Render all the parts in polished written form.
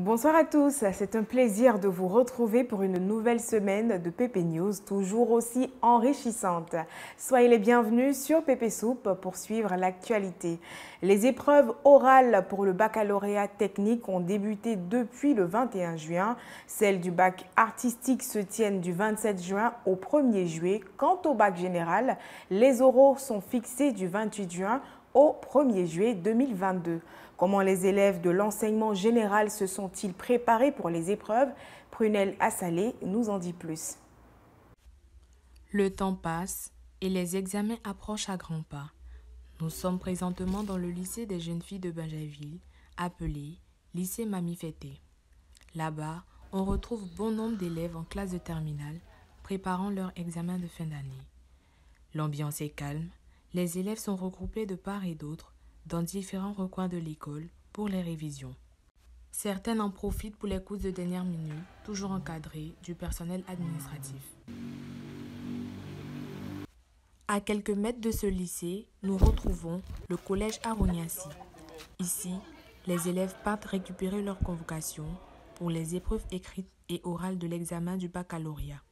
Bonsoir à tous, c'est un plaisir de vous retrouver pour une nouvelle semaine de PP News, toujours aussi enrichissante. Soyez les bienvenus sur PP Soup pour suivre l'actualité. Les épreuves orales pour le baccalauréat technique ont débuté depuis le 21 juin. Celles du bac artistique se tiennent du 27 juin au 1er juillet. Quant au bac général, les oraux sont fixés du 28 juin au 1er juillet 2022. Comment les élèves de l'enseignement général se sont-ils préparés pour les épreuves? Prunelle Assalé nous en dit plus. Le temps passe et les examens approchent à grands pas. Nous sommes présentement dans le lycée des jeunes filles de Bingerville, appelé lycée Mamie Fété. Là-bas, on retrouve bon nombre d'élèves en classe de terminale préparant leur examen de fin d'année. L'ambiance est calme, les élèves sont regroupés de part et d'autre dans différents recoins de l'école pour les révisions. Certaines en profitent pour les cours de dernière minute, toujours encadrés du personnel administratif. À quelques mètres de ce lycée, nous retrouvons le collège Aroniassi. Ici, les élèves partent récupérer leur convocation pour les épreuves écrites et orales de l'examen du baccalauréat.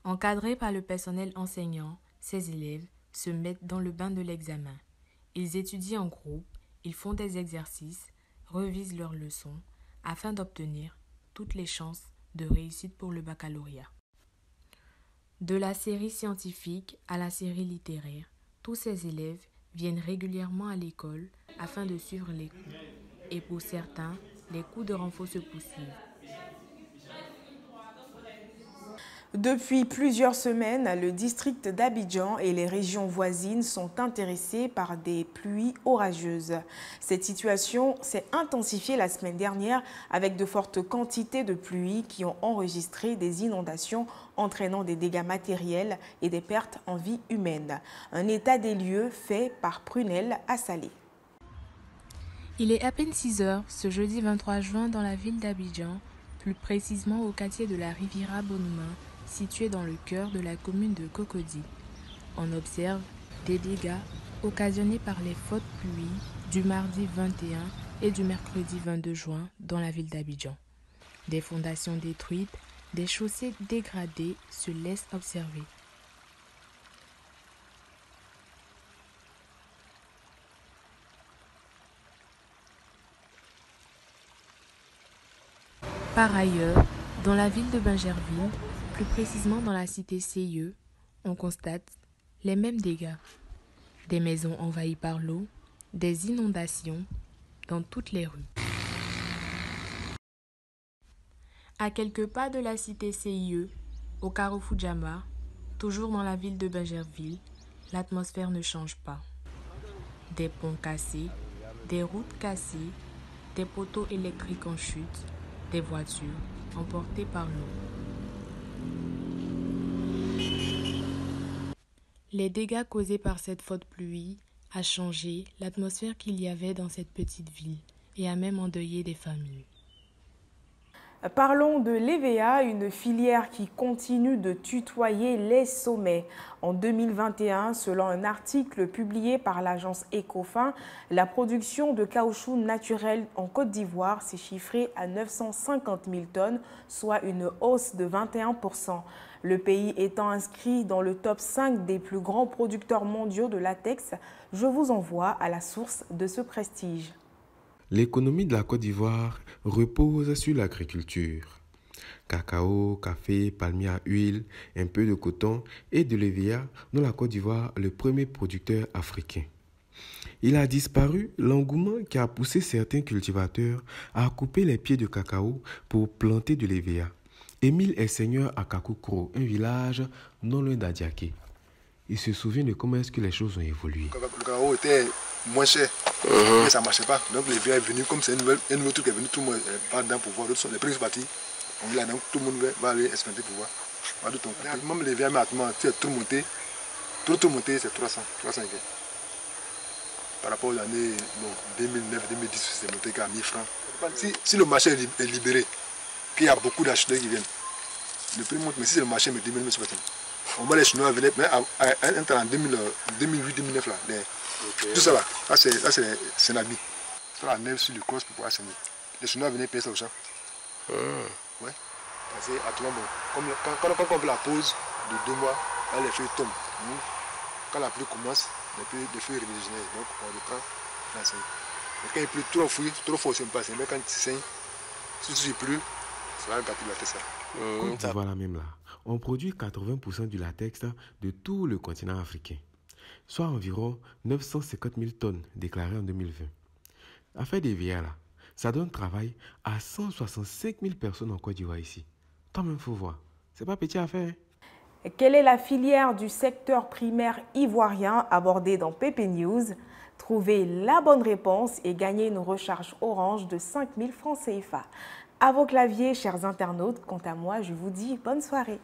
Encadrés par le personnel enseignant, ces élèves se mettent dans le bain de l'examen. Ils étudient en groupe, ils font des exercices, revisent leurs leçons afin d'obtenir toutes les chances de réussite pour le baccalauréat. De la série scientifique à la série littéraire, tous ces élèves viennent régulièrement à l'école afin de suivre les cours. Et pour certains, les cours de renfort se poursuivent. Depuis plusieurs semaines, le district d'Abidjan et les régions voisines sont intéressés par des pluies orageuses. Cette situation s'est intensifiée la semaine dernière avec de fortes quantités de pluie qui ont enregistré des inondations entraînant des dégâts matériels et des pertes en vie humaine. Un état des lieux fait par Prunelle Assalé. Il est à peine 6 heures ce jeudi 23 juin dans la ville d'Abidjan, plus précisément au quartier de la Riviera Bonuma, situé dans le cœur de la commune de Cocody. On observe des dégâts occasionnés par les fortes pluies du mardi 21 et du mercredi 22 juin dans la ville d'Abidjan. Des fondations détruites, des chaussées dégradées se laissent observer. Par ailleurs, dans la ville de Bingerville, plus précisément dans la cité CIE, on constate les mêmes dégâts. Des maisons envahies par l'eau, des inondations dans toutes les rues. À quelques pas de la cité CIE, au carrefour Djama, toujours dans la ville de Bingerville, l'atmosphère ne change pas. Des ponts cassés, des routes cassées, des poteaux électriques en chute, des voitures emportées par l'eau. Les dégâts causés par cette forte pluie a changé l'atmosphère qu'il y avait dans cette petite ville et a même endeuillé des familles. Parlons de l'EVA, une filière qui continue de tutoyer les sommets. En 2021, selon un article publié par l'agence Ecofin, la production de caoutchouc naturel en Côte d'Ivoire s'est chiffrée à 950 000 tonnes, soit une hausse de 21%. Le pays étant inscrit dans le top 5 des plus grands producteurs mondiaux de latex, je vous envoie à la source de ce prestige. L'économie de la Côte d'Ivoire repose sur l'agriculture. Cacao, café, palmier à huile, un peu de coton et de l'EVA, dont la Côte d'Ivoire est le premier producteur africain. Il a disparu l'engouement qui a poussé certains cultivateurs à couper les pieds de cacao pour planter de l'EVA. Émile est seigneur à Kakoukro, un village non loin d'Adiaké. Il se souvient de comment est-ce que les choses ont évolué. Le cacao était moins cher, mais ça ne marchait pas. Donc l'EVA est venu, comme c'est un nouveau truc qui est venu, tout le monde va dedans pour voir. Les prix sont partis. On là, donc tout le monde va aller expérimenter pour voir. Même l'EVA, maintenant, tu as tout monté. Tout monté, c'est 300 et quelques. Par rapport aux années 2009, 2010, c'est monté qu'à 1000 francs. Si le marché est libéré, qu'il y a beaucoup d'acheteurs qui viennent, le prix monte, mais si le marché me diminue, c'est pas. On voit les Chinois venir, mais en 2008-2009, Tout ça là, là c'est Sénami. C'est la neige sur le cross pour pouvoir saigner. Les Chinois venaient payer ça au champ. Ouais. Parce que à tout moment, quand on fait la pause de 2 mois, là les feuilles tombent. Quand la pluie commence, les feuilles régénèrent. Donc on reprend la saigne. Et quand il pleut trop fort, c'est pas. Mais quand il saigne, si il pleut, ça va gâter la tête. Côte d'Ivoire là même là, on produit 80% du latex de tout le continent africain, soit environ 950 000 tonnes déclarées en 2020. Affaire des VIA là, ça donne travail à 165 000 personnes en Côte d'Ivoire ici. Toi-même, faut voir. C'est pas petit affaire. Quelle est la filière du secteur primaire ivoirien abordée dans PP News? Trouvez la bonne réponse et gagnez une recharge Orange de 5 000 francs CFA. À vos claviers, chers internautes, quant à moi, je vous dis bonne soirée.